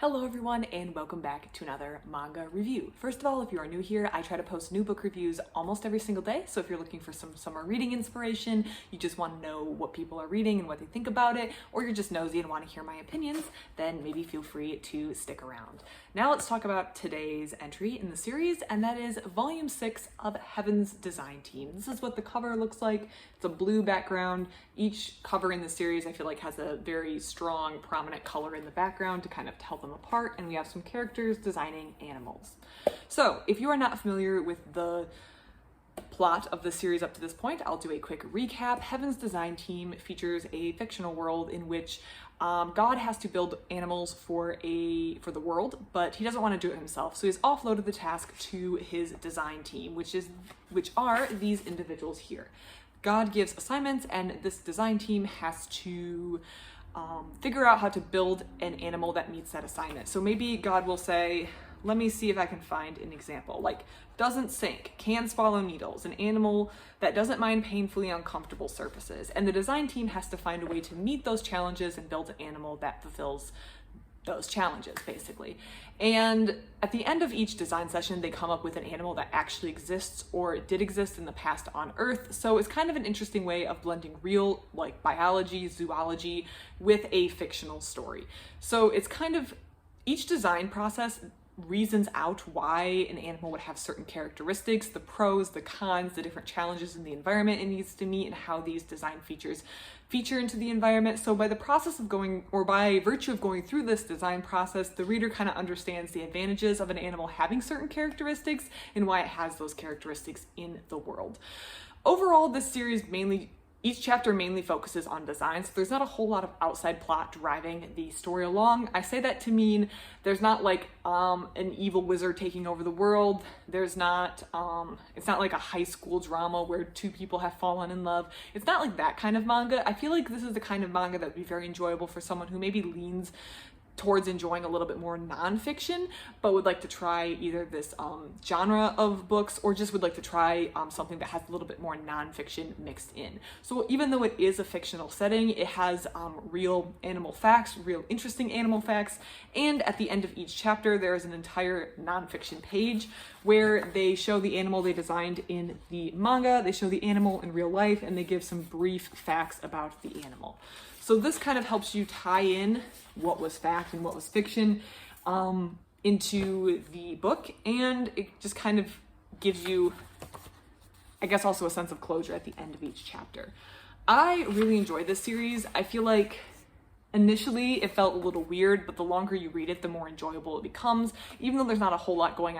Hello everyone and welcome back to another manga review. First of all, if you are new here, I try to post new book reviews almost every single day. So if you're looking for some summer reading inspiration, you just want to know what people are reading and what they think about it, or you're just nosy and want to hear my opinions, then maybe feel free to stick around. Now let's talk about today's entry in the series, and that is Volume 6 of Heaven's design team. This is what the cover looks like. It's a blue background. Each cover in the series I feel like has a very strong, prominent color in the background to kind of tell them apart, and we have some characters designing animals. So if you are not familiar with the plot of the series up to this point, I'll do a quick recap. Heaven's design team features a fictional world in which God has to build animals for the world, but he doesn't want to do it himself, so he's offloaded the task to his design team, which are these individuals here. God gives assignments, and this design team has to figure out how to build an animal that meets that assignment. So maybe God will say, let me see if I can find an example, like doesn't sink, can swallow needles, an animal that doesn't mind painfully uncomfortable surfaces. And the design team has to find a way to meet those challenges and build an animal that fulfills those challenges, basically. And at the end of each design session, they come up with an animal that actually exists or did exist in the past on Earth. So it's kind of an interesting way of blending real, like biology, zoology, with a fictional story. So it's kind of, each design process reasons out why an animal would have certain characteristics, the pros, the cons, the different challenges in the environment it needs to meet, and how these design features feature into the environment. So by the process of going, or by virtue of going through this design process, the reader kind of understands the advantages of an animal having certain characteristics and why it has those characteristics in the world. Overall, this series each chapter mainly focuses on design, so there's not a whole lot of outside plot driving the story along. I say that to mean there's not like an evil wizard taking over the world. There's not, it's not like a high school drama where two people have fallen in love. It's not like that kind of manga. I feel like this is the kind of manga that would be very enjoyable for someone who maybe leans towards enjoying a little bit more nonfiction, but would like to try either this genre of books, or just would like to try something that has a little bit more nonfiction mixed in. So even though it is a fictional setting, it has real animal facts, real interesting animal facts, and at the end of each chapter there is an entire nonfiction page where they show the animal they designed in the manga, they show the animal in real life, and they give some brief facts about the animal. So this kind of helps you tie in what was fact and what was fiction into the book, and it just kind of gives you, I guess, also a sense of closure at the end of each chapter. I really enjoyed this series. I feel like initially it felt a little weird, but the longer you read it, the more enjoyable it becomes. Even though there's not a whole lot going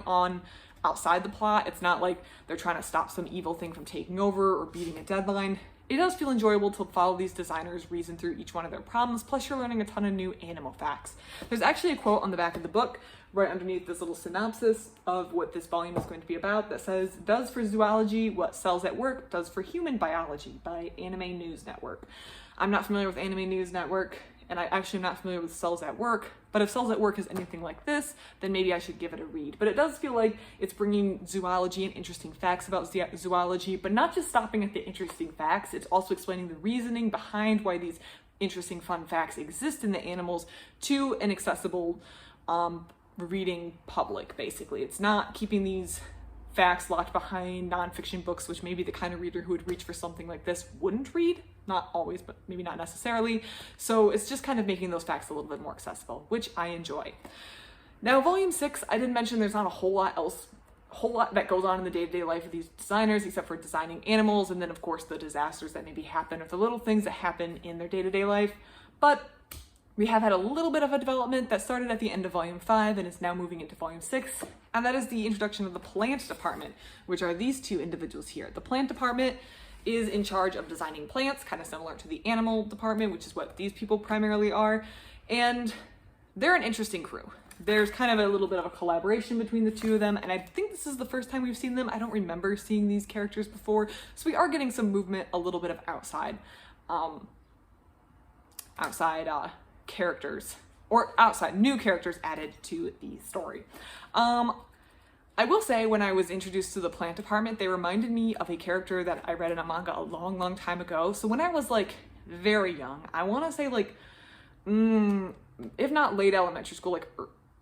on outside the plot, it's not like they're trying to stop some evil thing from taking over or beating a deadline. It does feel enjoyable to follow these designers reason through each one of their problems, plus you're learning a ton of new animal facts. There's actually a quote on the back of the book, right underneath this little synopsis of what this volume is going to be about, that says, "Does for zoology what Cells at Work does for human biology," by Anime News Network. I'm not familiar with Anime News Network, and I actually am not familiar with Cells at Work, but if Cells at Work is anything like this, then maybe I should give it a read. But it does feel like it's bringing zoology and interesting facts about zoology, but not just stopping at the interesting facts, it's also explaining the reasoning behind why these interesting, fun facts exist in the animals to an accessible reading public, basically. It's not keeping these facts locked behind nonfiction books, which maybe the kind of reader who would reach for something like this wouldn't read. Not always, but maybe not necessarily. So it's just kind of making those facts a little bit more accessible, which I enjoy. Now, Volume 6, I did mention there's not a whole lot that goes on in the day-to-day life of these designers, except for designing animals, and then of course the disasters that maybe happen, or the little things that happen in their day-to-day life. But we have had a little bit of a development that started at the end of Volume 5 and is now moving into Volume 6, and that is the introduction of the plant department, which are these two individuals here. The plant department is in charge of designing plants, kind of similar to the animal department, which is what these people primarily are, and they're an interesting crew. There's kind of a little bit of a collaboration between the two of them, and I think this is the first time we've seen them. I don't remember seeing these characters before, so we are getting some movement, a little bit of outside characters, or outside new characters added to the story. I will say, when I was introduced to the plant department, they reminded me of a character that I read in a manga a long time ago. So when I was like very young, I want to say like if not late elementary school, like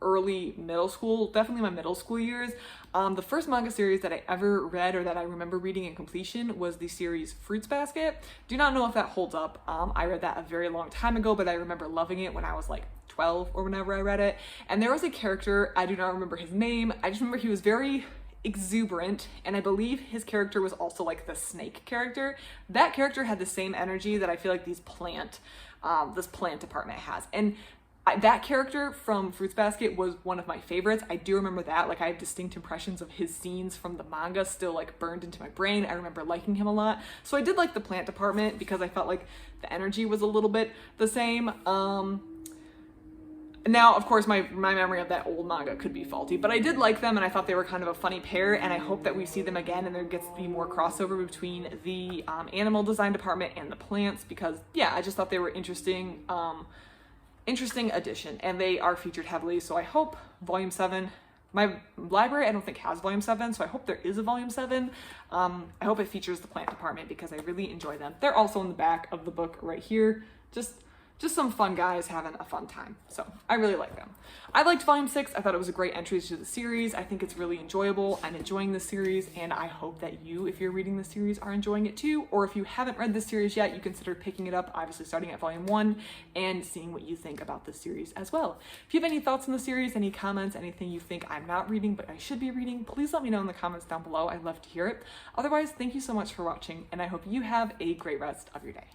early middle school, definitely my middle school years. The first manga series that I ever read or that I remember reading in completion was the series Fruits Basket. Do not know if that holds up. I read that a very long time ago, but I remember loving it when I was like 12 or whenever I read it. And there was a character, I do not remember his name, I just remember he was very exuberant, and I believe his character was also like the snake character. That character had the same energy that I feel like this plant department has. And that character from Fruits Basket was one of my favorites. I do remember that. Like, I have distinct impressions of his scenes from the manga still like burned into my brain. I remember liking him a lot. So I did like the plant department because I felt like the energy was a little bit the same. Now, of course, my memory of that old manga could be faulty, but I did like them, and I thought they were kind of a funny pair, and I hope that we see them again and there gets to be more crossover between the animal design department and the plants, because yeah, I just thought they were interesting addition, and they are featured heavily. So I hope volume 7, my library I don't think has volume 7, so I hope there is a volume 7. I hope it features the plant department because I really enjoy them. They're also in the back of the book right here. Just some fun guys having a fun time. So I really like them. I liked volume 6. I thought it was a great entry to the series. I think it's really enjoyable. I'm enjoying the series, and I hope that you, if you're reading the series, are enjoying it too. Or if you haven't read this series yet, you consider picking it up, obviously starting at volume 1 and seeing what you think about the series as well. If you have any thoughts on the series, any comments, anything you think I'm not reading but I should be reading, please let me know in the comments down below. I'd love to hear it. Otherwise, thank you so much for watching, and I hope you have a great rest of your day.